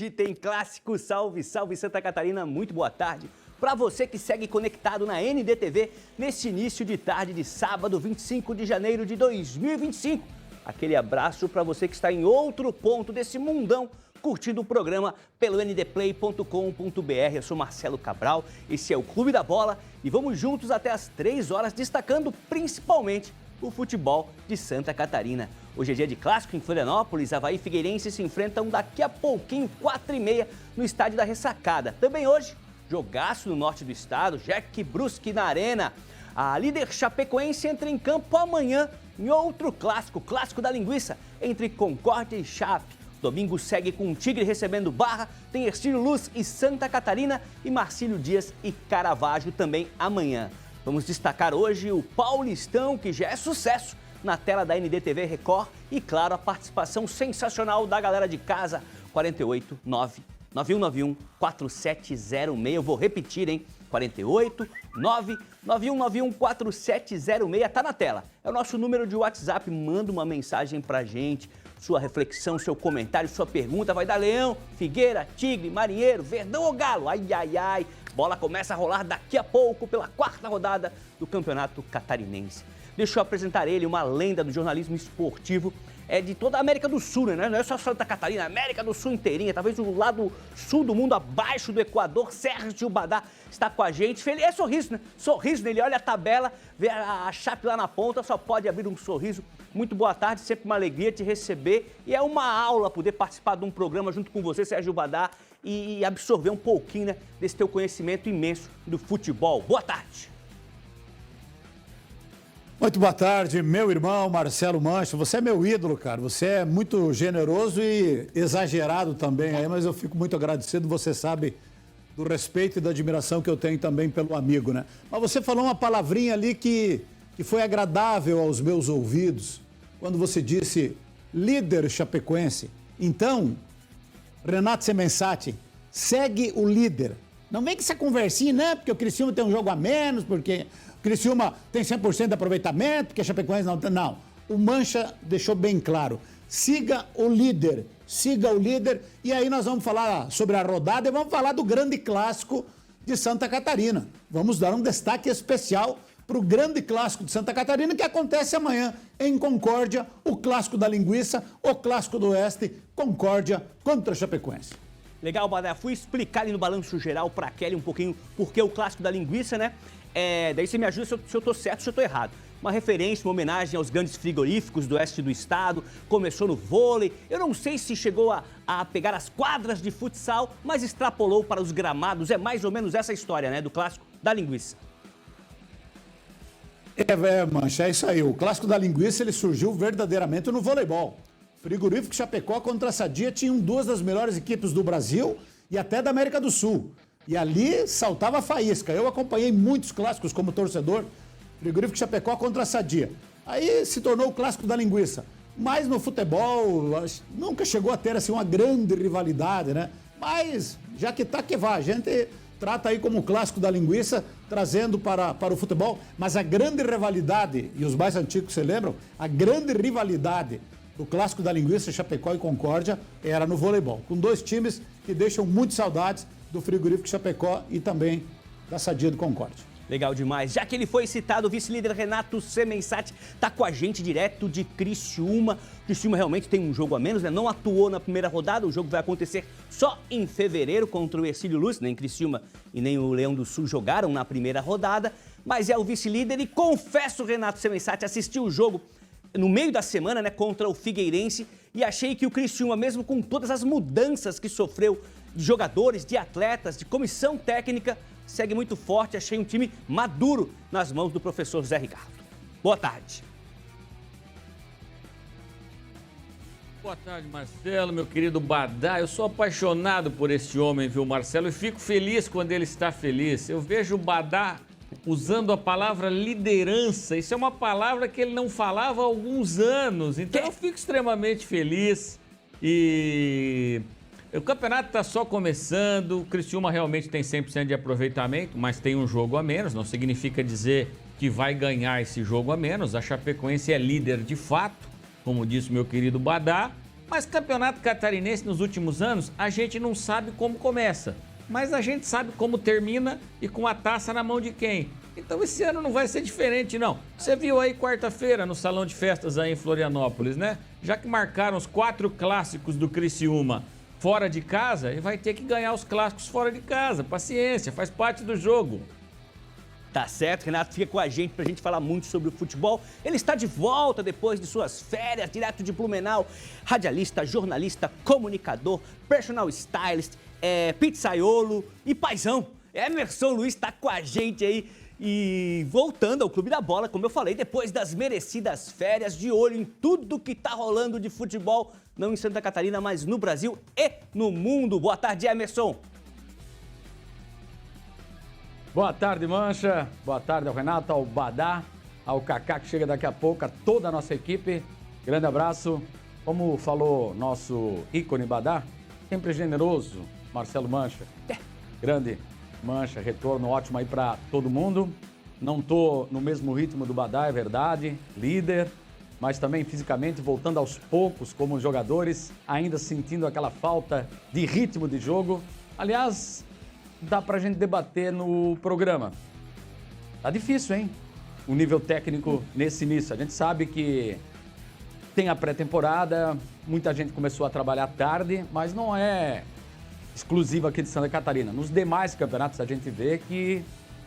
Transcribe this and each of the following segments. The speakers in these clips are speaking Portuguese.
Hoje tem clássico. Salve, salve Santa Catarina, muito boa tarde. Para você que segue conectado na NDTV nesse início de tarde de sábado, 25 de janeiro de 2025. Aquele abraço para você que está em outro ponto desse mundão, curtindo o programa pelo ndplay.com.br. Eu sou Marcelo Cabral, esse é o Clube da Bola e vamos juntos até as 3 horas, destacando principalmente o futebol de Santa Catarina. Hoje é dia de clássico em Florianópolis, Avaí e Figueirense se enfrentam daqui a pouquinho, 4h30, no estádio da Ressacada. Também hoje, jogaço no norte do estado, Jack Brusque na Arena. A líder chapecoense entra em campo amanhã em outro clássico, clássico da linguiça, entre Concórdia e Chape. Domingo segue com o Tigre recebendo Barra, tem Ercílio Luz e Santa Catarina e Marcílio Dias e Caravaggio também amanhã. Vamos destacar hoje o Paulistão, que já é sucesso na tela da NDTV Record e, claro, a participação sensacional da galera de casa, 489-9191-4706. Eu vou repetir, hein? 489-9191-4706. Tá na tela. É o nosso número de WhatsApp. Manda uma mensagem pra gente. Sua reflexão, seu comentário, sua pergunta. Vai dar Leão, Figueira, Tigre, Marinheiro, Verdão ou Galo? Ai, ai, ai. Bola começa a rolar daqui a pouco pela 4ª rodada do Campeonato Catarinense. Deixa eu apresentar ele, uma lenda do jornalismo esportivo, de toda a América do Sul, né? Não é só Santa Catarina, América do Sul inteirinha, talvez o lado sul do mundo, abaixo do Equador. Sérgio Badá está com a gente. Feliz, é sorriso, né? Sorriso nele, olha a tabela, vê a Chape lá na ponta, só pode abrir um sorriso. Muito boa tarde, sempre uma alegria te receber e é uma aula poder participar de um programa junto com você, Sérgio Badá, e absorver um pouquinho, né, desse teu conhecimento imenso do futebol. Boa tarde. Muito boa tarde, meu irmão Marcelo Mancho. Você é meu ídolo, cara. Você é muito generoso e exagerado também aí, mas eu fico muito agradecido. Você sabe do respeito e da admiração que eu tenho também pelo amigo, né? Mas você falou uma palavrinha ali que foi agradável aos meus ouvidos, quando você disse líder chapecoense. Então, Renato Semensati, segue o líder. Não vem com essa conversinha, né? Porque o Criciúma tem um jogo a menos, porque o Criciúma tem 100% de aproveitamento, porque a Chapecoense não tem. Não. O Mancha deixou bem claro. Siga o líder. Siga o líder. E aí nós vamos falar sobre a rodada e vamos falar do grande clássico de Santa Catarina. Vamos dar um destaque especial para o grande clássico de Santa Catarina, que acontece amanhã em Concórdia, o clássico da linguiça, o clássico do Oeste, Concórdia contra a Chapecoense. Legal, Badá. Fui explicar ali no balanço geral para a Kelly um pouquinho porque o clássico da linguiça, né? Daí você me ajuda se eu tô certo ou se eu tô errado. Uma referência, uma homenagem aos grandes frigoríficos do oeste do estado, começou no vôlei. Eu não sei se chegou a pegar as quadras de futsal, mas extrapolou para os gramados. É mais ou menos essa história, né? Do clássico da linguiça. Mancha, é isso aí. O clássico da linguiça, ele surgiu verdadeiramente no voleibol. Frigorífico Chapecó contra a Sadia tinham 2 das melhores equipes do Brasil e até da América do Sul. E ali saltava a faísca. Eu acompanhei muitos clássicos como torcedor. Frigorífico Chapecó contra a Sadia. Aí se tornou o clássico da linguiça. Mas no futebol nunca chegou a ter assim, uma grande rivalidade, né? Mas já que tá que vá, a gente trata aí como o clássico da linguiça, trazendo para o futebol. Mas a grande rivalidade, e os mais antigos se lembram, a grande rivalidade do clássico da linguiça, Chapecó e Concórdia, era no voleibol. Com 2 times que deixam muito saudades do Frigorífico Chapecó e também da Sadia do Concórdia. Legal demais. Já que ele foi citado, o vice-líder Renato Semensati está com a gente direto de Criciúma. Criciúma realmente tem um jogo a menos, né? Não atuou na primeira rodada, o jogo vai acontecer só em fevereiro contra o Ercílio Luz. Nem Criciúma e nem o Leão do Sul jogaram na primeira rodada, mas é o vice-líder e confesso, Renato Semensati, assisti o jogo no meio da semana, né, contra o Figueirense e achei que o Criciúma, mesmo com todas as mudanças que sofreu de jogadores, de atletas, de comissão técnica, segue muito forte. Achei um time maduro nas mãos do professor Zé Ricardo. Boa tarde. Boa tarde, Marcelo, meu querido Badá. Eu sou apaixonado por esse homem, viu, Marcelo? E fico feliz quando ele está feliz. Eu vejo o Badá usando a palavra liderança. Isso é uma palavra que ele não falava há alguns anos. Então eu fico extremamente feliz. E o campeonato está só começando. O Criciúma realmente tem 100% de aproveitamento, mas tem um jogo a menos. Não significa dizer que vai ganhar esse jogo a menos. A Chapecoense é líder de fato, como disse meu querido Badá. Mas campeonato catarinense nos últimos anos, a gente não sabe como começa. Mas a gente sabe como termina e com a taça na mão de quem. Então esse ano não vai ser diferente, não. Você viu aí quarta-feira no salão de festas aí em Florianópolis, né? Já que marcaram os 4 clássicos do Criciúma fora de casa, ele vai ter que ganhar os clássicos fora de casa. Paciência, faz parte do jogo. Tá certo, Renato, fica com a gente pra gente falar muito sobre o futebol. Ele está de volta depois de suas férias, direto de Blumenau. Radialista, jornalista, comunicador, personal stylist, pizzaiolo e paizão. Emerson Luiz está com a gente aí e voltando ao Clube da Bola, como eu falei, depois das merecidas férias, de olho em tudo que tá rolando de futebol, não em Santa Catarina, mas no Brasil e no mundo. Boa tarde, Emerson. Boa tarde, Mancha. Boa tarde ao Renato, ao Badá, ao Kaká, que chega daqui a pouco, a toda a nossa equipe. Grande abraço. Como falou nosso ícone Badá, sempre generoso, Marcelo Mancha. Grande Mancha, retorno ótimo aí para todo mundo. Não tô no mesmo ritmo do Badá, é verdade, líder, mas também fisicamente voltando aos poucos como os jogadores, ainda sentindo aquela falta de ritmo de jogo. Aliás, dá pra gente debater no programa. Tá difícil, hein? O nível técnico nesse início. A gente sabe que tem a pré-temporada, muita gente começou a trabalhar tarde, mas não é exclusivo aqui de Santa Catarina. Nos demais campeonatos a gente vê que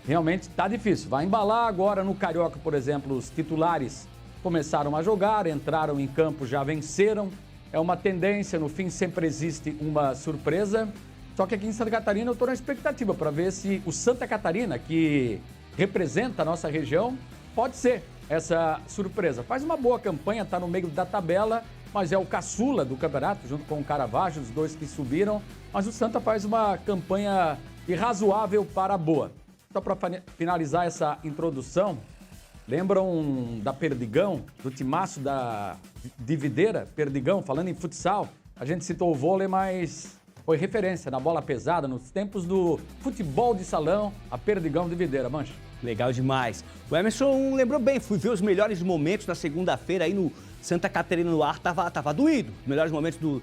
realmente tá difícil. Vai embalar agora no Carioca, por exemplo, os titulares começaram a jogar, entraram em campo, já venceram. É uma tendência, no fim sempre existe uma surpresa. Só que aqui em Santa Catarina eu estou na expectativa para ver se o Santa Catarina, que representa a nossa região, pode ser essa surpresa. Faz uma boa campanha, está no meio da tabela, mas é o caçula do campeonato, junto com o Caravaggio, os dois que subiram. Mas o Santa faz uma campanha irrazoável para boa. Só para finalizar essa introdução, lembram da Perdigão, do timaço de Videira? Perdigão, falando em futsal, a gente citou o vôlei, mas foi referência na bola pesada, nos tempos do futebol de salão, a Perdigão de Videira, Mancha. Legal demais. O Emerson lembrou bem, fui ver os melhores momentos na segunda-feira aí no Santa Catarina no ar, tava doído. Os melhores momentos do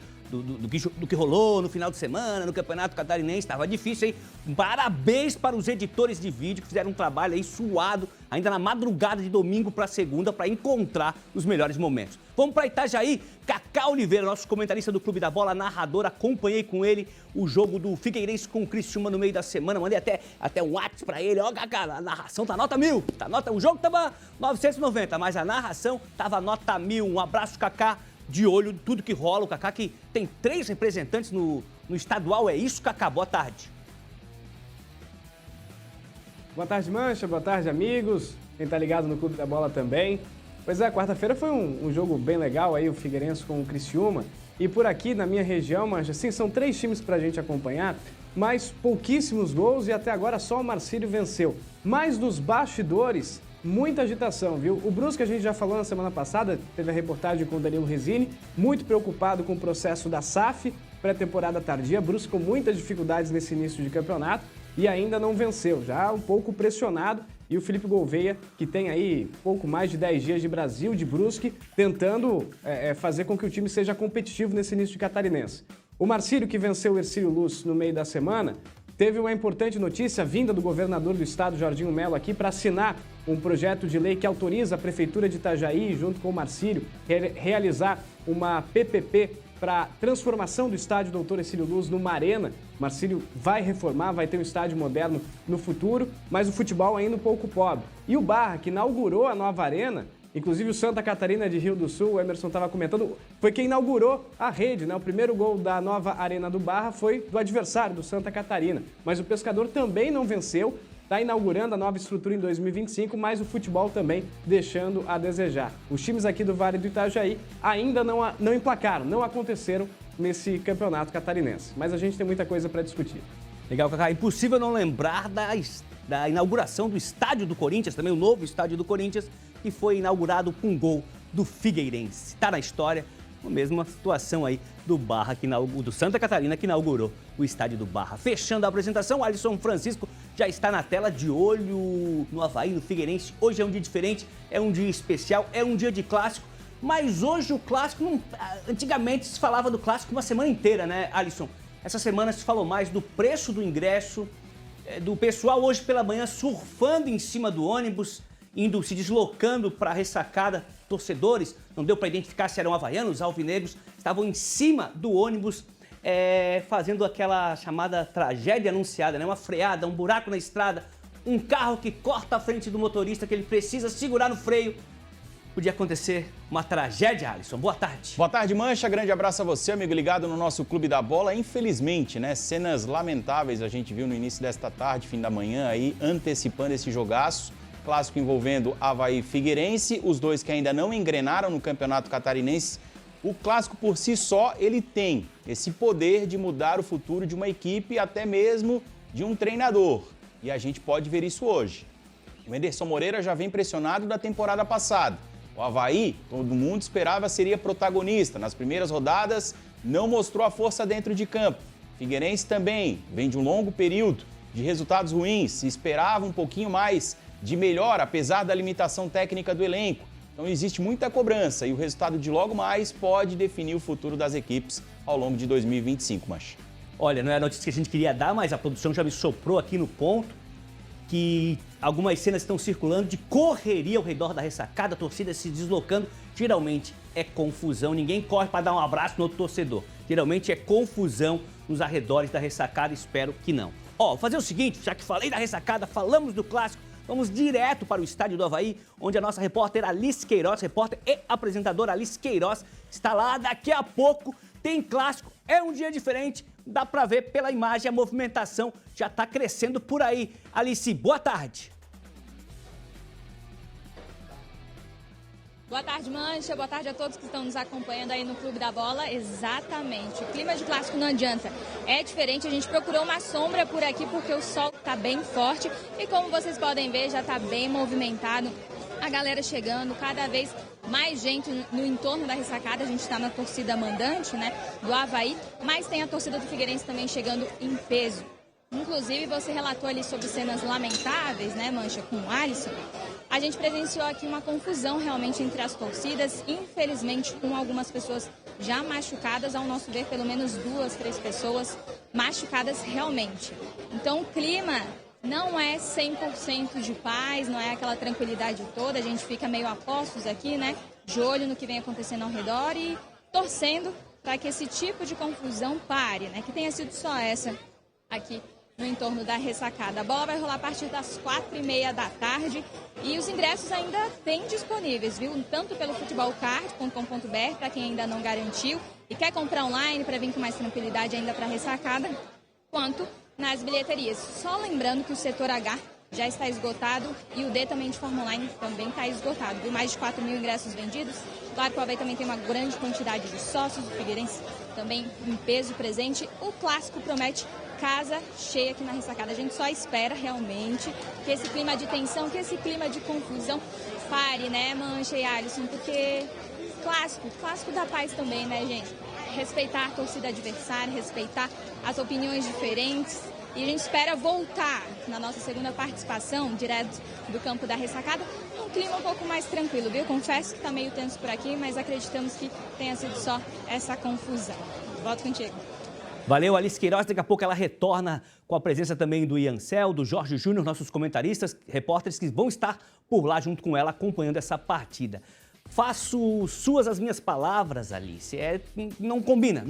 que rolou no final de semana, no Campeonato Catarinense, tava difícil, hein? Parabéns para os editores de vídeo que fizeram um trabalho aí suado, ainda na madrugada de domingo para segunda, para encontrar os melhores momentos. Vamos para Itajaí, Kaká Oliveira, nosso comentarista do Clube da Bola, narrador, acompanhei com ele o jogo do Figueirense com o Criciúma no meio da semana, mandei até um WhatsApp para ele, ó, Kaká, a narração tá nota 1000, o jogo tava 990, mas a narração tava nota 1000, um abraço, Kaká. De olho em tudo que rola, o Kaká que tem 3 representantes no estadual, é isso, Kaká? Boa tarde. Boa tarde, Mancha, boa tarde, amigos, quem tá ligado no Clube da Bola também. Pois é, quarta-feira foi um jogo bem legal aí, o Figueirense com o Criciúma. E por aqui, na minha região, Mancha, sim, são 3 times pra gente acompanhar, mas pouquíssimos gols e até agora só o Marcílio venceu. Mas nos bastidores, muita agitação, viu? O Brusque, a gente já falou na semana passada, teve a reportagem com o Danilo Resini, muito preocupado com o processo da SAF, pré-temporada tardia. Brusque com muitas dificuldades nesse início de campeonato e ainda não venceu, já um pouco pressionado. E o Felipe Gouveia, que tem aí pouco mais de 10 dias de Brasil, de Brusque, tentando fazer com que o time seja competitivo nesse início de catarinense. O Marcílio, que venceu o Hercílio Luz no meio da semana, teve uma importante notícia vinda do governador do estado, Jorginho Mello, aqui para assinar um projeto de lei que autoriza a Prefeitura de Itajaí, junto com o Marcílio, realizar uma PPP para transformação do estádio Doutor Hercílio Luz numa arena. O Marcílio vai reformar, vai ter um estádio moderno no futuro, mas o futebol ainda um pouco pobre. E o Barra, que inaugurou a nova arena, inclusive o Santa Catarina de Rio do Sul, o Emerson estava comentando, foi quem inaugurou a rede, né? O primeiro gol da nova Arena do Barra foi do adversário, do Santa Catarina. Mas o Pescador também não venceu, está inaugurando a nova estrutura em 2025, mas o futebol também deixando a desejar. Os times aqui do Vale do Itajaí ainda não emplacaram, não aconteceram nesse campeonato catarinense. Mas a gente tem muita coisa para discutir. Legal, Kaká. Impossível não lembrar da inauguração do estádio do Corinthians, também o novo estádio do Corinthians, que foi inaugurado com um gol do Figueirense. Está na história, a mesma situação aí do Barra, do Santa Catarina, que inaugurou o estádio do Barra. Fechando a apresentação, o Alisson Francisco já está na tela, de olho no Avaí, no Figueirense. Hoje é um dia diferente, é um dia especial, é um dia de clássico. Mas hoje o clássico, antigamente se falava do clássico uma semana inteira, né, Alisson? Essa semana se falou mais do preço do ingresso, do pessoal hoje pela manhã surfando em cima do ônibus, se deslocando para a ressacada. Torcedores, não deu para identificar se eram havaianos, alvinegros, estavam em cima do ônibus, fazendo aquela chamada tragédia anunciada, né? Uma freada, um buraco na estrada, um carro que corta a frente do motorista, que ele precisa segurar no freio. Podia acontecer uma tragédia, Alisson. Boa tarde. Boa tarde, Mancha. Grande abraço a você, amigo ligado no nosso Clube da Bola. Infelizmente, né, cenas lamentáveis a gente viu no início desta tarde, fim da manhã, aí, antecipando esse jogaço. Clássico envolvendo Avaí e Figueirense, os dois que ainda não engrenaram no Campeonato Catarinense. O clássico por si só, ele tem esse poder de mudar o futuro de uma equipe, até mesmo de um treinador. E a gente pode ver isso hoje. O Anderson Moreira já vem pressionado da temporada passada. O Avaí, todo mundo esperava, seria protagonista. Nas primeiras rodadas, não mostrou a força dentro de campo. Figueirense também vem de um longo período de resultados ruins, se esperava um pouquinho mais de melhor, apesar da limitação técnica do elenco. Então existe muita cobrança e o resultado de logo mais pode definir o futuro das equipes ao longo de 2025, Mancha. Olha, não é a notícia que a gente queria dar, mas a produção já me soprou aqui no ponto que algumas cenas estão circulando de correria ao redor da ressacada, a torcida se deslocando. Geralmente é confusão, ninguém corre para dar um abraço no outro torcedor. Geralmente é confusão nos arredores da ressacada, espero que não. Vou fazer o seguinte, já que falei da ressacada, falamos do clássico, vamos direto para o estádio do Avaí, onde a nossa repórter Alice Queiroz, repórter e apresentadora Alice Queiroz, está lá. Daqui a pouco tem clássico, é um dia diferente, dá para ver pela imagem, a movimentação já está crescendo por aí. Alice, boa tarde. Boa tarde, Mancha. Boa tarde a todos que estão nos acompanhando aí no Clube da Bola. Exatamente. O clima de clássico não adianta. É diferente. A gente procurou uma sombra por aqui porque o sol está bem forte. E como vocês podem ver, já está bem movimentado. A galera chegando, cada vez mais gente no entorno da ressacada. A gente está na torcida mandante, né, do Avaí. Mas tem a torcida do Figueirense também chegando em peso. Inclusive, você relatou ali sobre cenas lamentáveis, né, Mancha, com o Alisson. A gente presenciou aqui uma confusão realmente entre as torcidas, infelizmente com algumas pessoas já machucadas, ao nosso ver pelo menos 2, 3 pessoas machucadas realmente. Então o clima não é 100% de paz, não é aquela tranquilidade toda, a gente fica meio a postos aqui, né, de olho no que vem acontecendo ao redor e torcendo para que esse tipo de confusão pare, né, que tenha sido só essa aqui no entorno da ressacada. A bola vai rolar a partir das 4h30 da tarde e os ingressos ainda tem disponíveis, viu? Tanto pelo futebolcard.com.br, para quem ainda não garantiu e quer comprar online para vir com mais tranquilidade ainda para a ressacada, quanto nas bilheterias. Só lembrando que o setor H já está esgotado e o D também de forma online também está esgotado, viu? Mais de 4 mil ingressos vendidos. Claro que o Avaí também tem uma grande quantidade de sócios, o Figueirense também em peso presente. O clássico promete casa cheia aqui na ressacada. A gente só espera realmente que esse clima de tensão, que esse clima de confusão pare, né, Mancha e Alisson? Porque clássico da paz também, né, gente? Respeitar a torcida adversária, respeitar as opiniões diferentes. E a gente espera voltar na nossa segunda participação, direto do campo da ressacada, um clima um pouco mais tranquilo, viu? Confesso que está meio tenso por aqui, mas acreditamos que tenha sido só essa confusão. Volto contigo. Valeu, Alice Queiroz. Daqui a pouco ela retorna com a presença também do Ian Cel, do Jorge Júnior, nossos comentaristas, repórteres que vão estar por lá junto com ela acompanhando essa partida. Faço suas as minhas palavras, Alice. Não combina.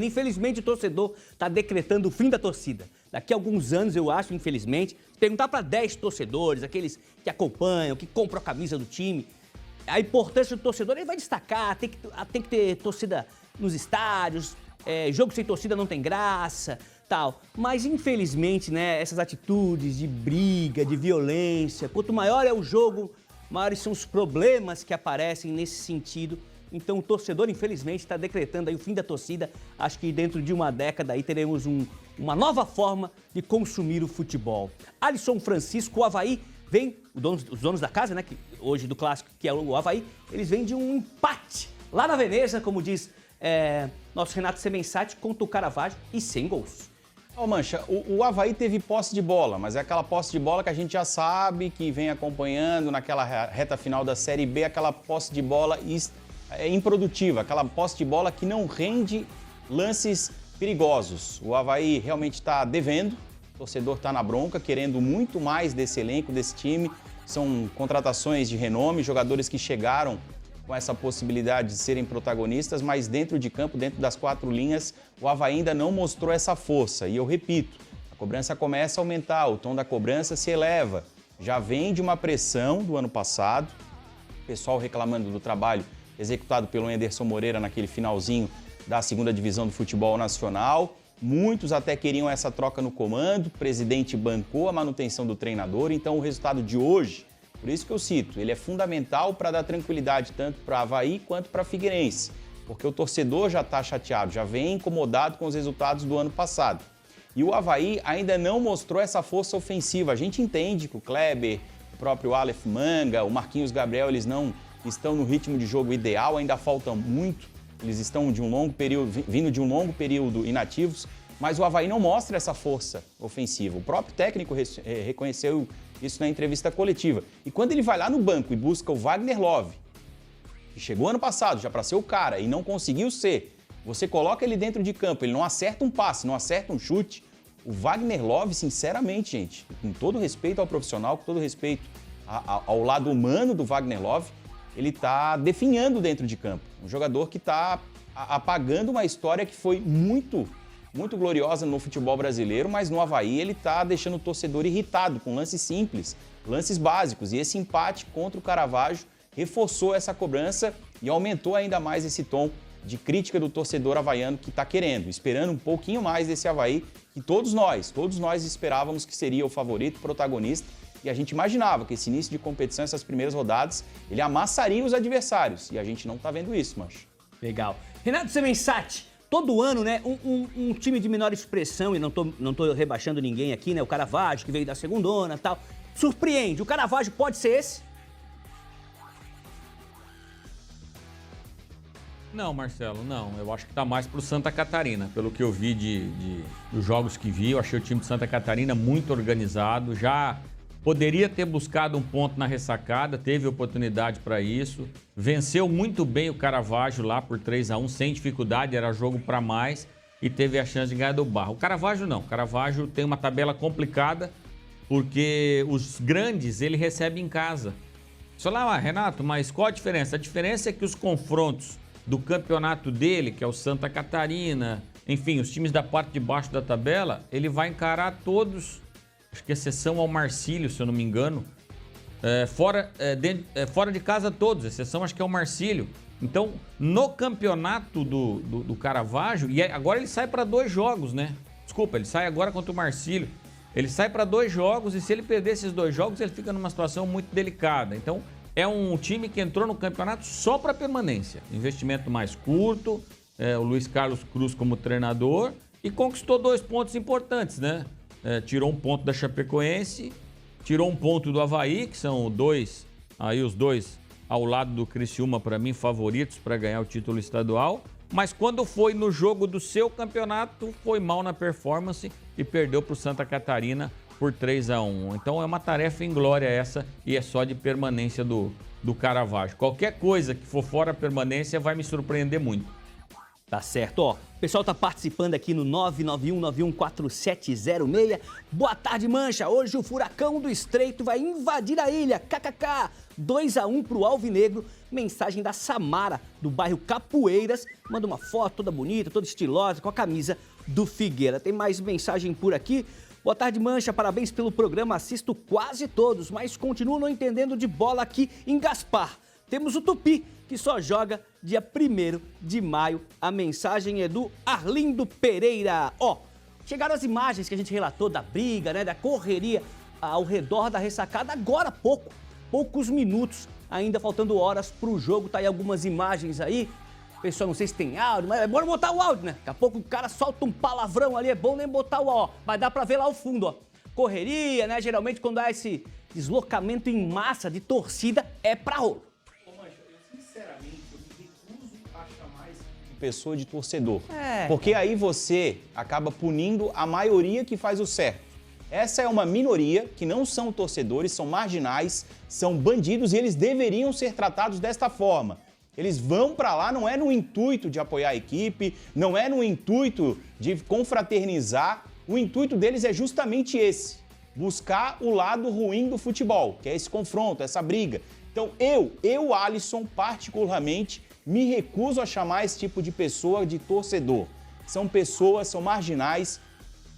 Infelizmente, o torcedor está decretando o fim da torcida. Daqui a alguns anos, eu acho, infelizmente, perguntar para 10 torcedores, aqueles que acompanham, que compram a camisa do time, a importância do torcedor, ele vai destacar, tem que ter torcida nos estádios, jogo sem torcida não tem graça, tal. Mas, infelizmente, né, essas atitudes de briga, de violência, quanto maior é o jogo, maiores são os problemas que aparecem nesse sentido. Então o torcedor, infelizmente, está decretando aí o fim da torcida. Acho que dentro de uma década aí teremos uma nova forma de consumir o futebol. Alisson Francisco, o Avaí vem, os donos da casa, né, que hoje do clássico, que é o Avaí, eles vêm de um empate lá na Veneza, como diz nosso Renato Semensati, contra o Caravaggio e sem gols. Mancha, o Avaí teve posse de bola, mas é aquela posse de bola que a gente já sabe, que vem acompanhando naquela reta final da Série B, aquela posse de bola improdutiva, aquela posse de bola que não rende lances perigosos. O Avaí realmente está devendo, o torcedor está na bronca, querendo muito mais desse elenco, desse time. São contratações de renome, jogadores que chegaram com essa possibilidade de serem protagonistas, mas dentro de campo, dentro das 4 linhas, o Avaí ainda não mostrou essa força. E eu repito, a cobrança começa a aumentar, o tom da cobrança se eleva. Já vem de uma pressão do ano passado, o pessoal reclamando do trabalho executado pelo Anderson Moreira naquele finalzinho da 2ª divisão do futebol nacional. Muitos até queriam essa troca no comando, o presidente bancou a manutenção do treinador, então o resultado de hoje, por isso que eu cito, ele é fundamental para dar tranquilidade tanto para Avaí quanto para Figueirense, porque o torcedor já está chateado, já vem incomodado com os resultados do ano passado. E o Avaí ainda não mostrou essa força ofensiva. A gente entende que o Kleber, o próprio Aleph Manga, o Marquinhos Gabriel, eles não estão no ritmo de jogo ideal, ainda falta muito. Eles estão vindo de um longo período inativos, mas o Avaí não mostra essa força ofensiva. O próprio técnico reconheceu isso na entrevista coletiva. E quando ele vai lá no banco e busca o Wagner Love, que chegou ano passado já para ser o cara e não conseguiu ser, você coloca ele dentro de campo, ele não acerta um passe, não acerta um chute. O Wagner Love, sinceramente, gente, com todo respeito ao profissional, com todo respeito ao lado humano do Wagner Love, ele está definhando dentro de campo. Um jogador que está apagando uma história que foi muito gloriosa no futebol brasileiro, mas no Avaí ele está deixando o torcedor irritado com lances simples, lances básicos. E esse empate contra o Caravaggio reforçou essa cobrança e aumentou ainda mais esse tom de crítica do torcedor havaiano que está esperando um pouquinho mais desse Avaí, que todos nós esperávamos que seria o favorito, protagonista, e a gente imaginava que esse início de competição, essas primeiras rodadas, ele amassaria os adversários, e a gente não está vendo isso, Mancha. Legal. Renato Semensati, todo ano, né, um time de menor expressão, e não tô rebaixando ninguém aqui, né, o Caravaggio, que veio da segundona e tal, surpreende. O Caravaggio pode ser esse? Não, Marcelo, não. Eu acho que tá mais pro Santa Catarina. Pelo que eu vi dos jogos que vi, eu achei o time de Santa Catarina muito organizado. Já poderia ter buscado um ponto na ressacada, teve oportunidade para isso. Venceu muito bem o Caravaggio lá por 3-1, sem dificuldade, era jogo para mais e teve a chance de ganhar do Barra. O Caravaggio não. O Caravaggio tem uma tabela complicada porque os grandes ele recebe em casa. Só lá, Renato, mas qual a diferença? A diferença é que os confrontos do campeonato dele, que é o Santa Catarina, enfim, os times da parte de baixo da tabela, ele vai encarar todos, acho que exceção ao Marcílio, se eu não me engano, fora de casa todos, exceção acho que é o Marcílio. Então, no campeonato do Caravaggio, e agora ele sai para 2 jogos, né? Desculpa, ele sai agora contra o Marcílio. Ele sai para 2 jogos e se ele perder esses 2 jogos, ele fica numa situação muito delicada. Então, é um time que entrou no campeonato só para permanência. Investimento mais curto, o Luiz Carlos Cruz como treinador e conquistou 2 pontos importantes, né? Tirou um ponto da Chapecoense, tirou um ponto do Avaí, que são os dois ao lado do Criciúma, para mim, favoritos para ganhar o título estadual. Mas quando foi no jogo do seu campeonato, foi mal na performance e perdeu para o Santa Catarina por 3-1. Então é uma tarefa inglória essa e é só de permanência do Caravaggio. Qualquer coisa que for fora permanência vai me surpreender muito. Tá certo, ó. O pessoal tá participando aqui no 991914706. Boa tarde, Mancha. Hoje o Furacão do Estreito vai invadir a ilha. KKK. 2-1 pro Alvinegro. Mensagem da Samara, do bairro Capoeiras. Manda uma foto toda bonita, toda estilosa, com a camisa do Figueira. Tem mais mensagem por aqui. Boa tarde, Mancha. Parabéns pelo programa. Assisto quase todos, mas continuo não entendendo de bola aqui em Gaspar. Temos o Tupi, que só joga dia 1º de maio. A mensagem é do Arlindo Pereira. Ó, chegaram as imagens que a gente relatou da briga, né, da correria ao redor da ressacada agora há poucos minutos, ainda faltando horas pro jogo. Tá aí algumas imagens aí. Pessoal, não sei se tem áudio, mas é bom botar o áudio, né? Daqui a pouco o cara solta um palavrão ali, é bom nem botar o áudio, ó. Mas dá pra ver lá o fundo, ó. Correria, né? Geralmente quando há esse deslocamento em massa de torcida, é pra rolo. Pessoa de torcedor. Porque aí você acaba punindo a maioria que faz o certo. Essa é uma minoria que não são torcedores, são marginais, são bandidos e eles deveriam ser tratados desta forma. Eles vão para lá não é no intuito de apoiar a equipe, não é no intuito de confraternizar. O intuito deles é justamente esse, buscar o lado ruim do futebol, que é esse confronto, essa briga. Então eu, Alisson, particularmente, me recuso a chamar esse tipo de pessoa de torcedor. São pessoas, são marginais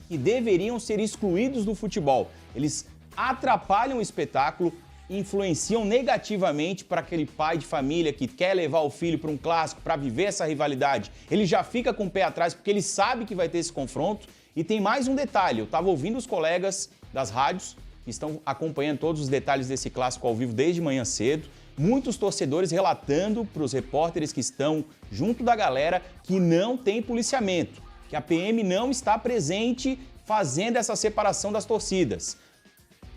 que deveriam ser excluídos do futebol. Eles atrapalham o espetáculo, influenciam negativamente para aquele pai de família que quer levar o filho para um clássico, para viver essa rivalidade. Ele já fica com o pé atrás porque ele sabe que vai ter esse confronto. E tem mais um detalhe, eu estava ouvindo os colegas das rádios que estão acompanhando todos os detalhes desse clássico ao vivo desde manhã cedo. Muitos torcedores relatando para os repórteres que estão junto da galera que não tem policiamento, que a PM não está presente fazendo essa separação das torcidas.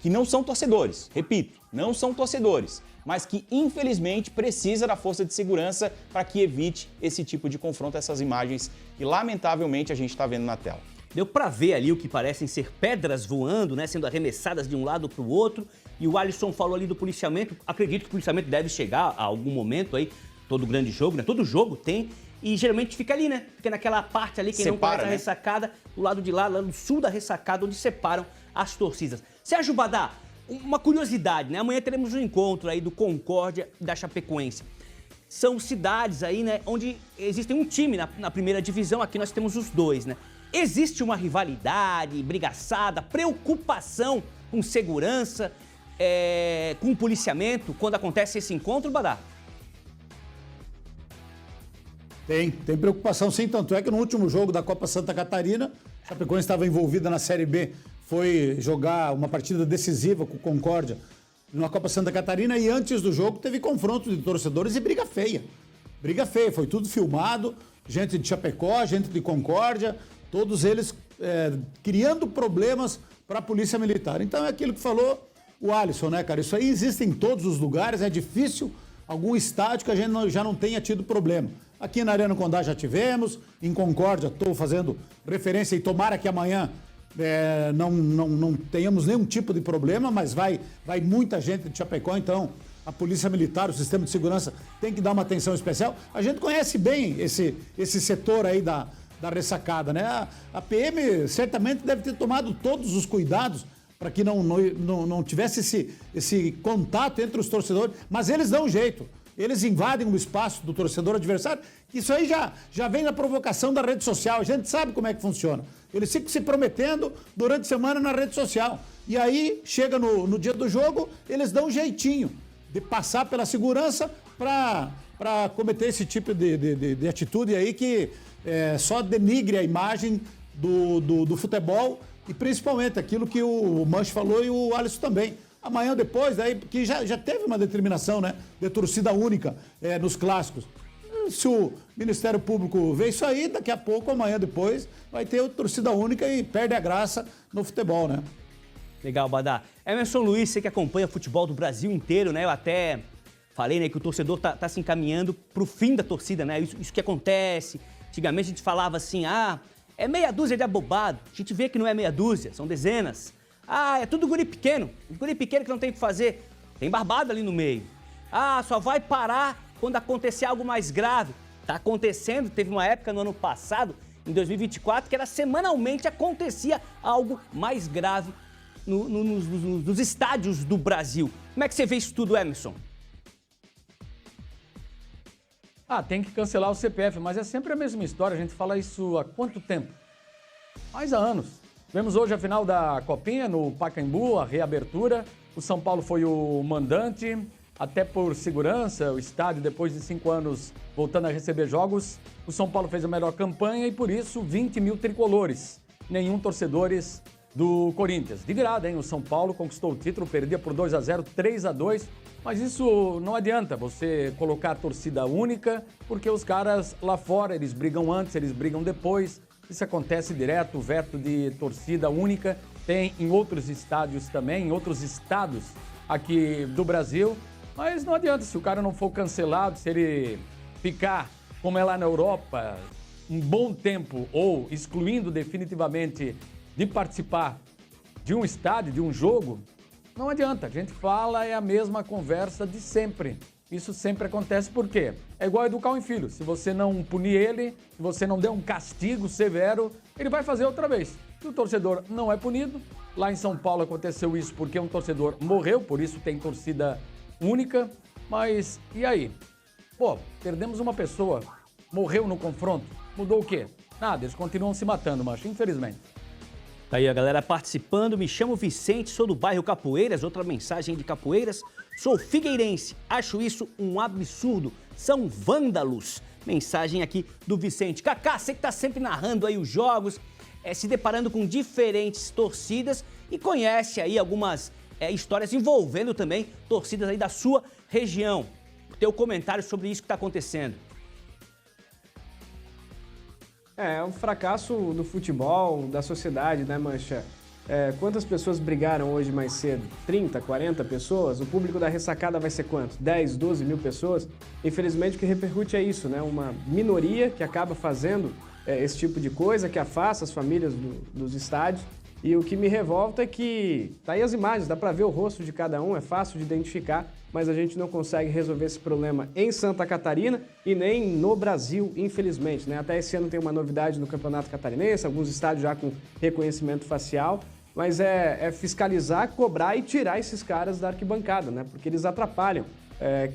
Que não são torcedores, repito, não são torcedores, mas que infelizmente precisa da força de segurança para que evite esse tipo de confronto, essas imagens que lamentavelmente a gente está vendo na tela. Deu pra ver ali o que parecem ser pedras voando, né, sendo arremessadas de um lado para o outro. E o Alisson falou ali do policiamento. Acredito que o policiamento deve chegar a algum momento aí, todo grande jogo, né? Todo jogo tem. E geralmente fica ali, né? Fica naquela parte ali, quem não conhece a ressacada, do lado de lá no sul da ressacada, onde separam as torcidas. Sérgio Badá, uma curiosidade, né? Amanhã teremos um encontro aí do Concórdia e da Chapecoense. São cidades aí, né, onde existe um time na primeira divisão, aqui nós temos os dois, né? Existe uma rivalidade, brigaçada, preocupação com segurança, com policiamento, quando acontece esse encontro, Badá? Tem preocupação sim, tanto é que no último jogo da Copa Santa Catarina, a Chapecoense estava envolvida na Série B, foi jogar uma partida decisiva com o Concórdia na Copa Santa Catarina e antes do jogo teve confronto de torcedores e briga feia. Briga feia, foi tudo filmado, gente de Chapecó, gente de Concórdia, todos eles criando problemas para a Polícia Militar. Então é aquilo que falou o Alisson, né, cara? Isso aí existe em todos os lugares, é difícil algum estádio que a gente já não tenha tido problema. Aqui na Arena Condá já tivemos, em Concórdia estou fazendo referência e tomara que amanhã não tenhamos nenhum tipo de problema, mas vai muita gente de Chapecó, então a Polícia Militar, o sistema de segurança tem que dar uma atenção especial. A gente conhece bem esse setor aí da ressacada, né? A PM certamente deve ter tomado todos os cuidados para que não tivesse esse contato entre os torcedores, mas eles dão um jeito. Eles invadem o espaço do torcedor adversário. Isso aí já vem da provocação da rede social. A gente sabe como é que funciona. Eles ficam se prometendo durante a semana na rede social. E aí, chega no dia do jogo, eles dão um jeitinho de passar pela segurança para cometer esse tipo de atitude aí que só denigre a imagem do futebol e principalmente aquilo que o Mancho falou e o Alisson também. Amanhã depois, daí, que já teve uma determinação, né, de torcida única nos clássicos. Se o Ministério Público vê isso aí, daqui a pouco, amanhã depois, vai ter torcida única e perde a graça no futebol, né? Legal, Badá. Emerson Luiz, você que acompanha futebol do Brasil inteiro, né? Eu até falei, né, que o torcedor tá se encaminhando pro fim da torcida, né? Isso que acontece. Antigamente a gente falava assim, é meia dúzia de abobado. A gente vê que não é meia dúzia, são dezenas. É tudo guri pequeno que não tem o que fazer. Tem barbado ali no meio. Só vai parar quando acontecer algo mais grave. Tá acontecendo, teve uma época no ano passado, em 2024, que era semanalmente acontecia algo mais grave nos estádios do Brasil. Como é que você vê isso tudo, Emerson? Tem que cancelar o CPF, mas é sempre a mesma história. A gente fala isso há quanto tempo? Mais há anos. Vemos hoje a final da Copinha no Pacaembu, a reabertura. O São Paulo foi o mandante, até por segurança, o estádio, depois de 5 anos voltando a receber jogos, o São Paulo fez a melhor campanha e por isso 20 mil tricolores, nenhum torcedores do Corinthians. De virada, hein? O São Paulo conquistou o título, perdia por 2-0, 3-2, mas isso não adianta você colocar a torcida única, porque os caras lá fora, eles brigam antes, eles brigam depois. Isso acontece direto, o veto de torcida única tem em outros estádios também, em outros estados aqui do Brasil. Mas não adianta, se o cara não for cancelado, se ele ficar, como é lá na Europa, um bom tempo ou excluindo definitivamente de participar de um estádio, de um jogo, não adianta. A gente fala, é a mesma conversa de sempre. Isso sempre acontece por quê? É igual educar um filho. Se você não punir ele, se você não der um castigo severo, ele vai fazer outra vez. Se o torcedor não é punido, lá em São Paulo aconteceu isso porque um torcedor morreu, por isso tem torcida única. Mas e aí? Pô, perdemos uma pessoa, morreu no confronto, mudou o quê? Nada, eles continuam se matando, mas infelizmente. Tá aí a galera participando. Me chamo Vicente, sou do bairro Capoeiras. Outra mensagem de Capoeiras. Sou figueirense, acho isso um absurdo. São vândalos. Mensagem aqui do Vicente. Kaká, você que tá sempre narrando aí os jogos, se deparando com diferentes torcidas e conhece aí algumas histórias envolvendo também torcidas aí da sua região. Teu comentário sobre isso que tá acontecendo. É um fracasso do futebol, da sociedade, né, Mancha? Quantas pessoas brigaram hoje mais cedo? 30, 40 pessoas? O público da ressacada vai ser quanto? 10, 12 mil pessoas? Infelizmente o que repercute é isso, né? Uma minoria que acaba fazendo esse tipo de coisa, que afasta as famílias dos estádios. E o que me revolta é que tá aí as imagens, dá para ver o rosto de cada um, é fácil de identificar, mas a gente não consegue resolver esse problema em Santa Catarina e nem no Brasil, infelizmente, né? Até esse ano tem uma novidade no Campeonato Catarinense, alguns estádios já com reconhecimento facial, mas é fiscalizar, cobrar e tirar esses caras da arquibancada, né? Porque eles atrapalham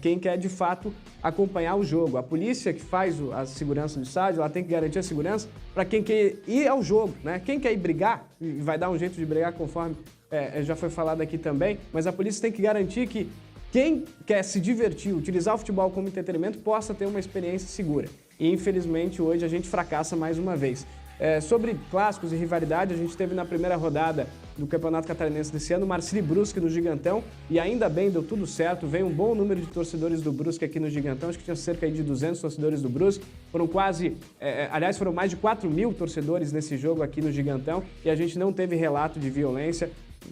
quem quer de fato acompanhar o jogo. A polícia que faz a segurança do estádio, ela tem que garantir a segurança para quem quer ir ao jogo, né? Quem quer ir brigar, e vai dar um jeito de brigar conforme já foi falado aqui também, mas a polícia tem que garantir que quem quer se divertir, utilizar o futebol como entretenimento, possa ter uma experiência segura. E infelizmente hoje a gente fracassa mais uma vez. Sobre clássicos e rivalidade, a gente teve na primeira rodada do Campeonato Catarinense desse ano o Marcílio Brusque no Gigantão, e ainda bem, deu tudo certo, veio um bom número de torcedores do Brusque aqui no Gigantão, acho que tinha cerca de 200 torcedores do Brusque, foram foram mais de 4 mil torcedores nesse jogo aqui no Gigantão, e a gente não teve relato de violência.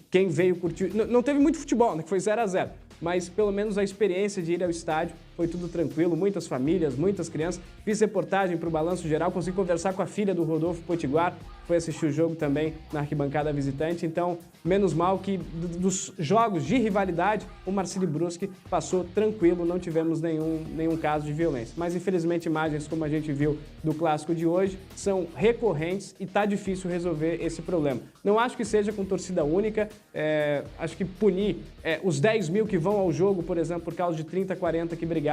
Quem veio curtir, não teve muito futebol, né, que foi 0-0, mas pelo menos a experiência de ir ao estádio foi tudo tranquilo, muitas famílias, muitas crianças. Fiz reportagem para o Balanço Geral, consegui conversar com a filha do Rodolfo Potiguar, foi assistir o jogo também na arquibancada visitante. Então, menos mal que dos jogos de rivalidade, o Marcílio Brusque passou tranquilo, não tivemos nenhum caso de violência. Mas, infelizmente, imagens como a gente viu do clássico de hoje são recorrentes e tá difícil resolver esse problema. Não acho que seja com torcida única, acho que punir os 10 mil que vão ao jogo, por exemplo, por causa de 30, 40 que brigaram,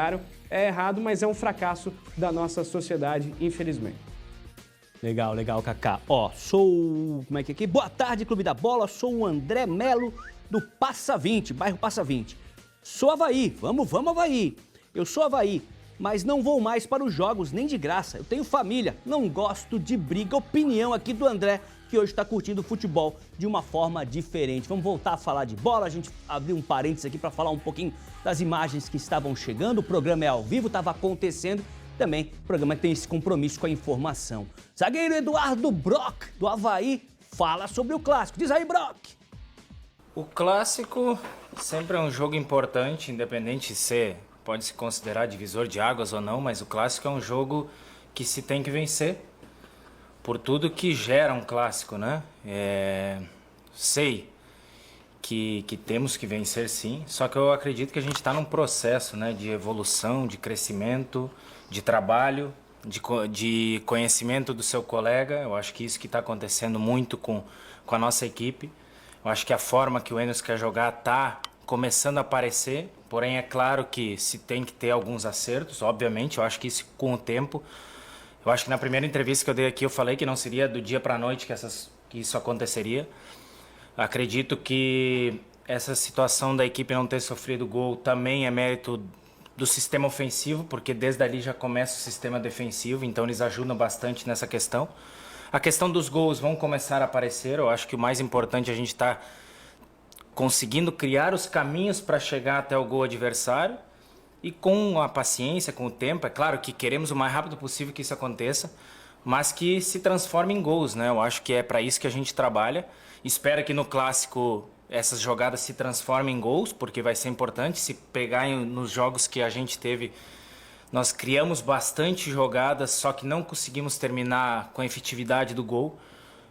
é errado, mas é um fracasso da nossa sociedade, infelizmente. Legal, Kaká. Como é que é aqui? Boa tarde, Clube da Bola. Sou o André Melo, do Passa 20, bairro Passa 20. Sou Avaí, vamos Avaí. Eu sou Avaí, mas não vou mais para os jogos, nem de graça. Eu tenho família, não gosto de briga. Opinião aqui do André, que hoje está curtindo o futebol de uma forma diferente. Vamos voltar a falar de bola, a gente abriu um parênteses aqui para falar um pouquinho das imagens que estavam chegando. O programa é ao vivo, estava acontecendo. Também o programa tem esse compromisso com a informação. Zagueiro Eduardo Brock, do Avaí, fala sobre o clássico. Diz aí, Brock! O clássico sempre é um jogo importante, independente se pode se considerar divisor de águas ou não, mas o clássico é um jogo que se tem que vencer por tudo que gera um clássico, né? Sei que temos que vencer sim, só que eu acredito que a gente está num processo, né, de evolução, de crescimento, de trabalho, de conhecimento do seu colega. Eu acho que isso que está acontecendo muito com a nossa equipe. Eu acho que a forma que o Enos quer jogar está começando a aparecer, porém é claro que se tem que ter alguns acertos, obviamente. Eu acho que isso com o tempo. Eu acho que na primeira entrevista que eu dei aqui eu falei que não seria do dia para a noite que isso aconteceria. Acredito que essa situação da equipe não ter sofrido gol também é mérito do sistema ofensivo, porque desde ali já começa o sistema defensivo, então eles ajudam bastante nessa questão. A questão dos gols vão começar a aparecer, eu acho que o mais importante é a gente estar conseguindo criar os caminhos para chegar até o gol adversário, e com a paciência, com o tempo, é claro que queremos o mais rápido possível que isso aconteça, mas que se transforme em gols, né? Eu acho que é para isso que a gente trabalha. Espero que no clássico essas jogadas se transformem em gols, porque vai ser importante. Se pegar nos jogos que a gente teve, nós criamos bastante jogadas, só que não conseguimos terminar com a efetividade do gol.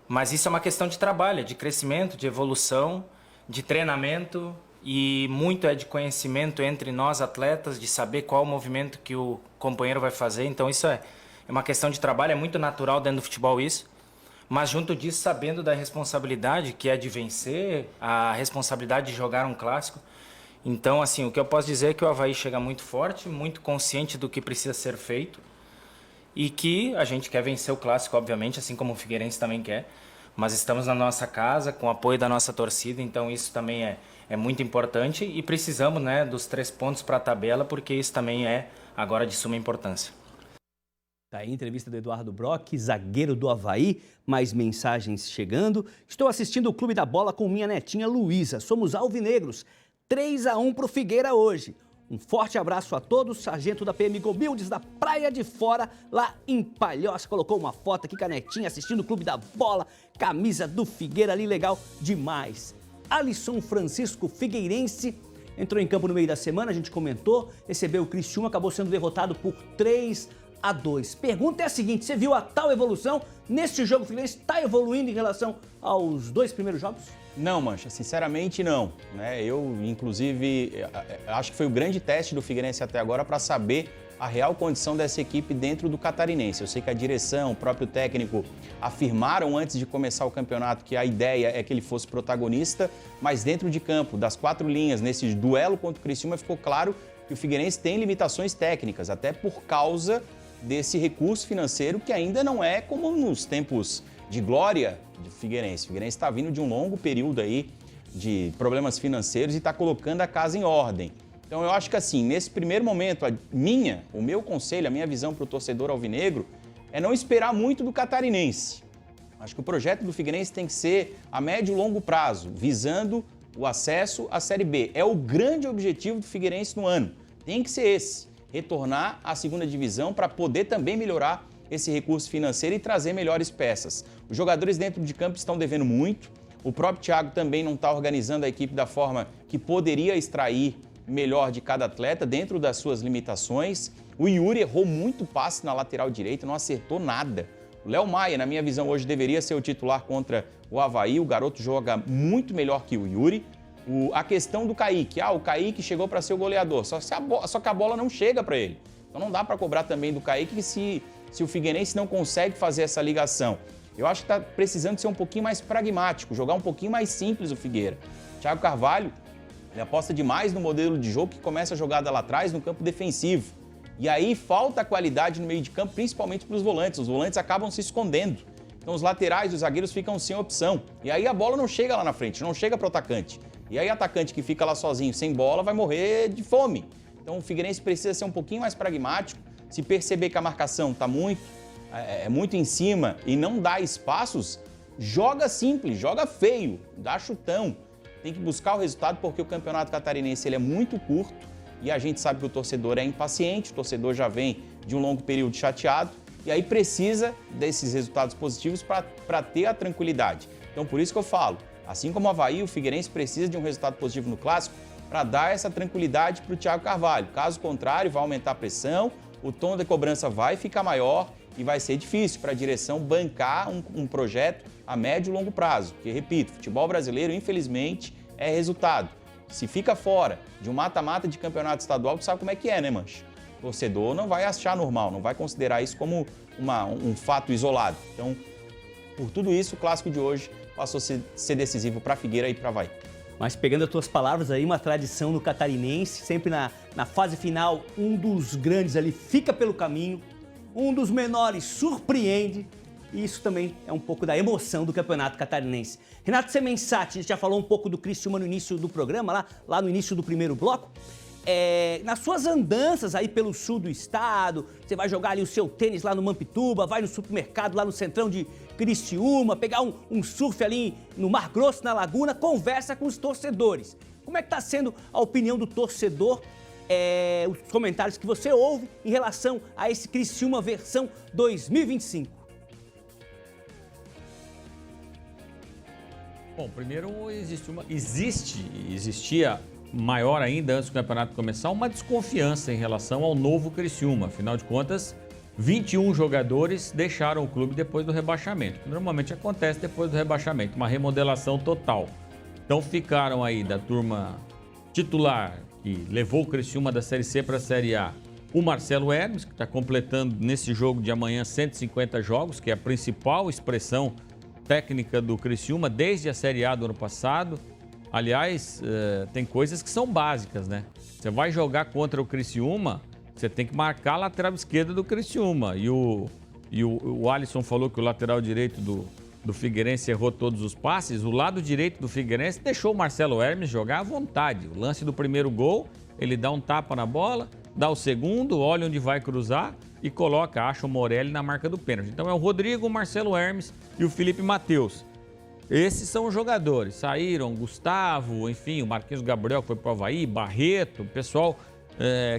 Mas isso é uma questão de trabalho, de crescimento, de evolução, de treinamento e muito é de conhecimento entre nós atletas, de saber qual o movimento que o companheiro vai fazer. Então isso é uma questão de trabalho, é muito natural dentro do futebol isso. Mas junto disso, sabendo da responsabilidade que é de vencer, a responsabilidade de jogar um clássico. Então, assim, o que eu posso dizer é que o Avaí chega muito forte, muito consciente do que precisa ser feito e que a gente quer vencer o clássico, obviamente, assim como o Figueirense também quer. Mas estamos na nossa casa, com o apoio da nossa torcida, então isso também é muito importante e precisamos, né, dos 3 pontos para a tabela, porque isso também é agora de suma importância. Tá aí a entrevista do Eduardo Brock, zagueiro do Avaí, mais mensagens chegando. Estou assistindo o Clube da Bola com minha netinha Luísa. Somos alvinegros. 3-1 para o Figueira hoje. Um forte abraço a todos. Sargento da PM Gobildes da Praia de Fora, lá em Palhoça. Colocou uma foto aqui com a netinha assistindo o Clube da Bola. Camisa do Figueira ali, legal demais. Alisson Francisco Figueirense entrou em campo no meio da semana, a gente comentou. Recebeu o Criciúma, acabou sendo derrotado por 3-2. Pergunta é a seguinte, você viu a tal evolução? Neste jogo o Figueirense está evoluindo em relação aos 2 primeiros jogos? Não, Mancha, sinceramente não. Eu, inclusive, acho que foi o grande teste do Figueirense até agora para saber a real condição dessa equipe dentro do Catarinense. Eu sei que a direção, o próprio técnico afirmaram antes de começar o campeonato que a ideia é que ele fosse protagonista, mas dentro de campo, das 4 linhas, nesse duelo contra o Criciúma, ficou claro que o Figueirense tem limitações técnicas, até por causa desse recurso financeiro que ainda não é como nos tempos de glória do Figueirense. O Figueirense está vindo de um longo período aí de problemas financeiros e está colocando a casa em ordem. Então eu acho que assim, nesse primeiro momento, o meu conselho, a minha visão para o torcedor alvinegro é não esperar muito do Catarinense. Acho que o projeto do Figueirense tem que ser a médio e longo prazo, visando o acesso à Série B. É o grande objetivo do Figueirense no ano. Tem que ser esse, retornar à segunda divisão para poder também melhorar esse recurso financeiro e trazer melhores peças. Os jogadores dentro de campo estão devendo muito, o próprio Thiago também não está organizando a equipe da forma que poderia extrair melhor de cada atleta dentro das suas limitações. O Yuri errou muito passe na lateral direita, não acertou nada. O Léo Maia, na minha visão, hoje deveria ser o titular contra o Avaí. O garoto joga muito melhor que o Yuri. A questão do Kaique. O Kaique chegou para ser o goleador, só que a bola não chega para ele. Então não dá para cobrar também do Kaique se o Figueirense não consegue fazer essa ligação. Eu acho que está precisando ser um pouquinho mais pragmático, jogar um pouquinho mais simples o Figueira. Thiago Carvalho, ele aposta demais no modelo de jogo que começa a jogada lá atrás no campo defensivo. E aí falta qualidade no meio de campo, principalmente para os volantes. Os volantes acabam se escondendo. Então os laterais, os zagueiros ficam sem opção. E aí a bola não chega lá na frente, não chega para o atacante. E aí o atacante que fica lá sozinho, sem bola, vai morrer de fome. Então o Figueirense precisa ser um pouquinho mais pragmático. Se perceber que a marcação está muito em cima e não dá espaços, joga simples, joga feio, dá chutão. Tem que buscar o resultado porque o campeonato catarinense ele é muito curto e a gente sabe que o torcedor é impaciente, o torcedor já vem de um longo período chateado e aí precisa desses resultados positivos para ter a tranquilidade. Então por isso que eu falo, assim como o Avaí, o Figueirense precisa de um resultado positivo no Clássico para dar essa tranquilidade para o Thiago Carvalho. Caso contrário, vai aumentar a pressão, o tom da cobrança vai ficar maior e vai ser difícil para a direção bancar um projeto a médio e longo prazo. Porque, repito, futebol brasileiro, infelizmente, é resultado. Se fica fora de um mata-mata de campeonato estadual, tu sabe como é que é, né, Mancha? O torcedor não vai achar normal, não vai considerar isso como um fato isolado. Então, por tudo isso, o clássico de hoje passou a ser decisivo para a Figueira e para o Avaí. Mas pegando as tuas palavras aí, uma tradição no catarinense, sempre na fase final, um dos grandes ali fica pelo caminho, um dos menores surpreende, e isso também é um pouco da emoção do campeonato catarinense. Renato Semensati já falou um pouco do Criciúma no início do programa, lá no início do primeiro bloco. Nas suas andanças aí pelo sul do estado, você vai jogar ali o seu tênis lá no Mampituba, vai no supermercado lá no centrão de Criciúma, pegar um surf ali no Mar Grosso, na Laguna, conversa com os torcedores. Como é que está sendo a opinião do torcedor, os comentários que você ouve em relação a esse Criciúma versão 2025? Bom, primeiro existia maior ainda antes do campeonato começar, uma desconfiança em relação ao novo Criciúma. Afinal de contas, 21 jogadores deixaram o clube depois do rebaixamento, que normalmente acontece depois do rebaixamento, uma remodelação total. Então ficaram aí da turma titular, que levou o Criciúma da Série C para a Série A, o Marcelo Hermes, que está completando nesse jogo de amanhã 150 jogos, que é a principal expressão técnica do Criciúma desde a Série A do ano passado. Aliás, tem coisas que são básicas, né? Você vai jogar contra o Criciúma, você tem que marcar a lateral esquerda do Criciúma. E o Alisson falou que o lateral direito do Figueirense errou todos os passes. O lado direito do Figueirense deixou o Marcelo Hermes jogar à vontade. O lance do primeiro gol, ele dá um tapa na bola, dá o segundo, olha onde vai cruzar e acha o Morelli na marca do pênalti. Então é o Rodrigo, o Marcelo Hermes e o Felipe Matheus. Esses são os jogadores. Saíram Gustavo, enfim, o Marquinhos Gabriel que foi para o Avaí, Barreto, o pessoal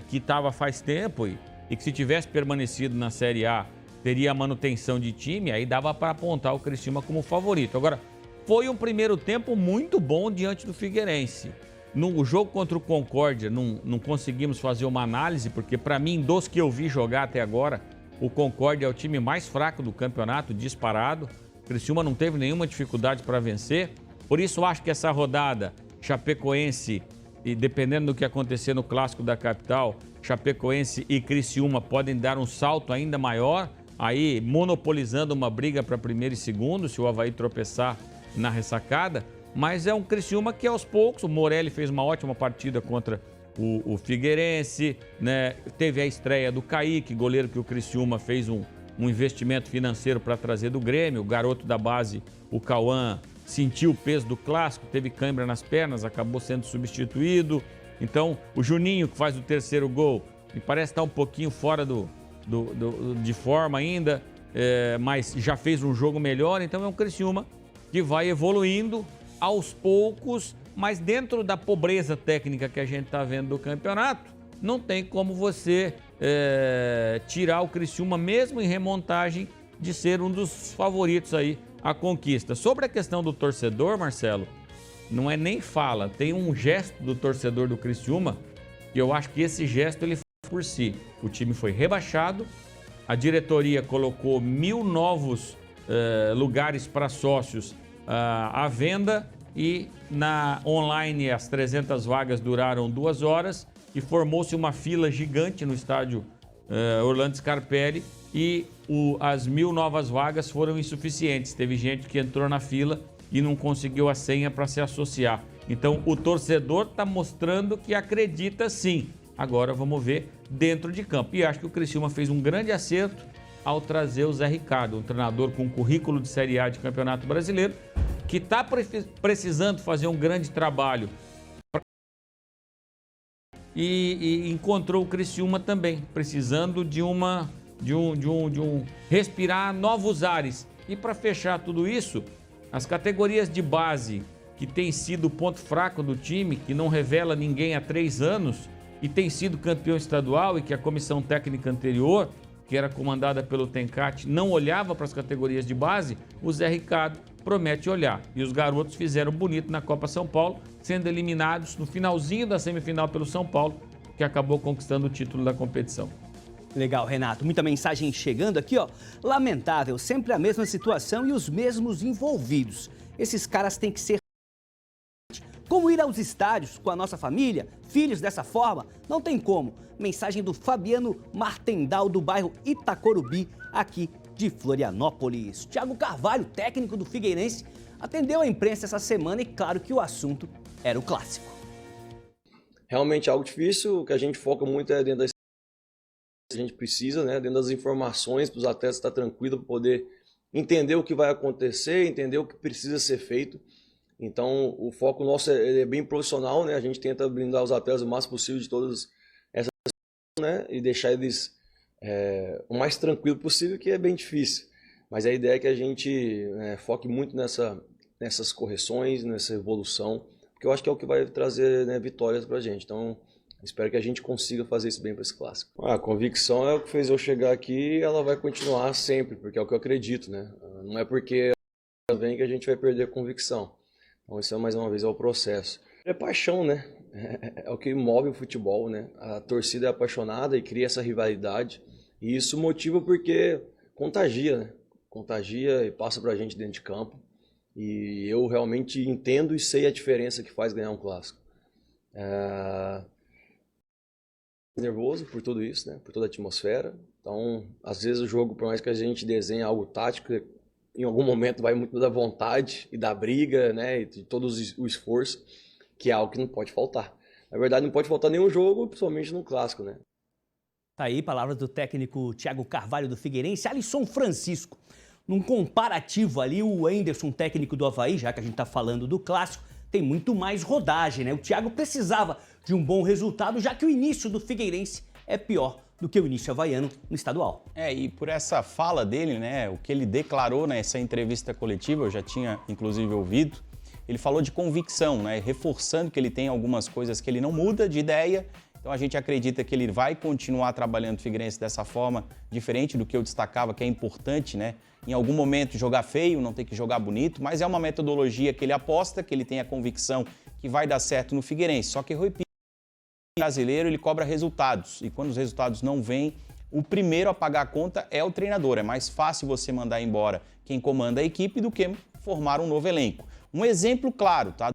que estava faz tempo e que se tivesse permanecido na Série A teria a manutenção de time, aí dava para apontar o Criciúma como favorito. Agora, foi um primeiro tempo muito bom diante do Figueirense. No jogo contra o Concórdia, não conseguimos fazer uma análise, porque para mim, dos que eu vi jogar até agora, o Concórdia é o time mais fraco do campeonato, disparado. O Criciúma não teve nenhuma dificuldade para vencer. Por isso, acho que essa rodada, Chapecoense, e dependendo do que acontecer no Clássico da Capital, Chapecoense e Criciúma podem dar um salto ainda maior, aí monopolizando uma briga para primeiro e segundo, se o Avaí tropeçar na ressacada. Mas é um Criciúma que aos poucos, o Morelli fez uma ótima partida contra o Figueirense, né? Teve a estreia do Kaique, goleiro que o Criciúma fez um investimento financeiro para trazer do Grêmio. O garoto da base, o Cauã, sentiu o peso do clássico, teve cãibra nas pernas, acabou sendo substituído. Então, o Juninho, que faz o terceiro gol, me parece estar um pouquinho fora de forma ainda, mas já fez um jogo melhor. Então, é um Criciúma que vai evoluindo aos poucos, mas dentro da pobreza técnica que a gente está vendo do campeonato, não tem como você tirar o Criciúma, mesmo em remontagem, de ser um dos favoritos aí à conquista. Sobre a questão do torcedor, Marcelo, não é nem fala, tem um gesto do torcedor do Criciúma, e eu acho que esse gesto ele faz por si. O time foi rebaixado, a diretoria colocou 1.000 novos lugares para sócios à venda, e na online as 300 vagas duraram 2 horas e formou-se uma fila gigante no estádio Orlando Scarpelli, e as 1.000 novas vagas foram insuficientes. Teve gente que entrou na fila e não conseguiu a senha para se associar. Então o torcedor está mostrando que acredita sim. Agora vamos ver dentro de campo. E acho que o Criciúma fez um grande acerto ao trazer o Zé Ricardo, um treinador com currículo de Série A de Campeonato Brasileiro, que está precisando fazer um grande trabalho. E encontrou o Criciúma também, precisando de respirar novos ares. E para fechar tudo isso, as categorias de base, que tem sido o ponto fraco do time, que não revela ninguém há 3 anos, e tem sido campeão estadual, e que a comissão técnica anterior, que era comandada pelo Tencati, não olhava para as categorias de base, o Zé Ricardo promete olhar. E os garotos fizeram bonito na Copa São Paulo, sendo eliminados no finalzinho da semifinal pelo São Paulo, que acabou conquistando o título da competição. Legal, Renato. Muita mensagem chegando aqui, ó. Lamentável, sempre a mesma situação e os mesmos envolvidos. Esses caras têm que ser... Como ir aos estádios com a nossa família, filhos dessa forma? Não tem como. Mensagem do Fabiano Martendal, do bairro Itacorubi, aqui de Florianópolis. Thiago Carvalho, técnico do Figueirense, atendeu a imprensa essa semana e claro que o assunto era o clássico. Realmente é algo difícil, o que a gente foca muito é dentro das... A gente precisa, né, dentro das informações, para os atletas estar tranquilos, para poder entender o que vai acontecer, entender o que precisa ser feito. Então, o foco nosso é bem profissional, né? A gente tenta blindar os atletas o máximo possível de todas essas coisas, né? E deixar eles o mais tranquilo possível, que é bem difícil. Mas a ideia é que a gente foque muito nessas correções, nessa evolução, porque eu acho que é o que vai trazer, né, vitórias pra gente. Então, espero que a gente consiga fazer isso bem para esse clássico. A convicção é o que fez eu chegar aqui, e ela vai continuar sempre, porque é o que eu acredito, né? Não é porque vem que a gente vai perder a convicção. Então, isso mais uma vez é o processo. É paixão, né? É o que move o futebol, né? A torcida é apaixonada e cria essa rivalidade. E isso motiva porque contagia, né? Contagia e passa pra gente dentro de campo. E eu realmente entendo e sei a diferença que faz ganhar um clássico. Nervoso por tudo isso, né? Por toda a atmosfera. Então, às vezes o jogo, por mais que a gente desenhe algo tático, em algum momento vai muito da vontade e da briga, né? E de todo o esforço, que é algo que não pode faltar. Na verdade, não pode faltar nenhum jogo, principalmente no clássico, né? Tá aí, palavras do técnico Thiago Carvalho do Figueirense. Alisson Francisco, num comparativo ali, o Anderson, técnico do Avaí, já que a gente tá falando do clássico, tem muito mais rodagem, né? O Thiago precisava de um bom resultado, já que o início do Figueirense é pior do que o início havaiano no estadual. E por essa fala dele, né, o que ele declarou nessa entrevista coletiva, eu já tinha inclusive ouvido, ele falou de convicção, né, reforçando que ele tem algumas coisas que ele não muda de ideia. Então a gente acredita que ele vai continuar trabalhando o Figueirense dessa forma, diferente do que eu destacava, que é importante, né? Em algum momento jogar feio, não ter que jogar bonito, mas é uma metodologia que ele aposta, que ele tem a convicção que vai dar certo no Figueirense. Só que, eu repito, o brasileiro ele cobra resultados e quando os resultados não vêm, o primeiro a pagar a conta é o treinador. É mais fácil você mandar embora quem comanda a equipe do que formar um novo elenco. Um exemplo claro, tá?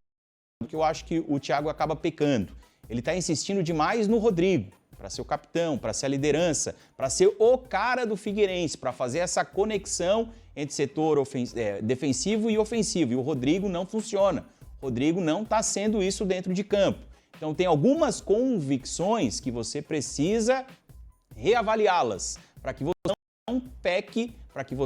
Que eu acho que o Thiago acaba pecando. Ele está insistindo demais no Rodrigo, para ser o capitão, para ser a liderança, para ser o cara do Figueirense, para fazer essa conexão entre setor defensivo e ofensivo. E o Rodrigo não funciona. O Rodrigo não está sendo isso dentro de campo. Então tem algumas convicções que você precisa reavaliá-las, para que você não peque, para que você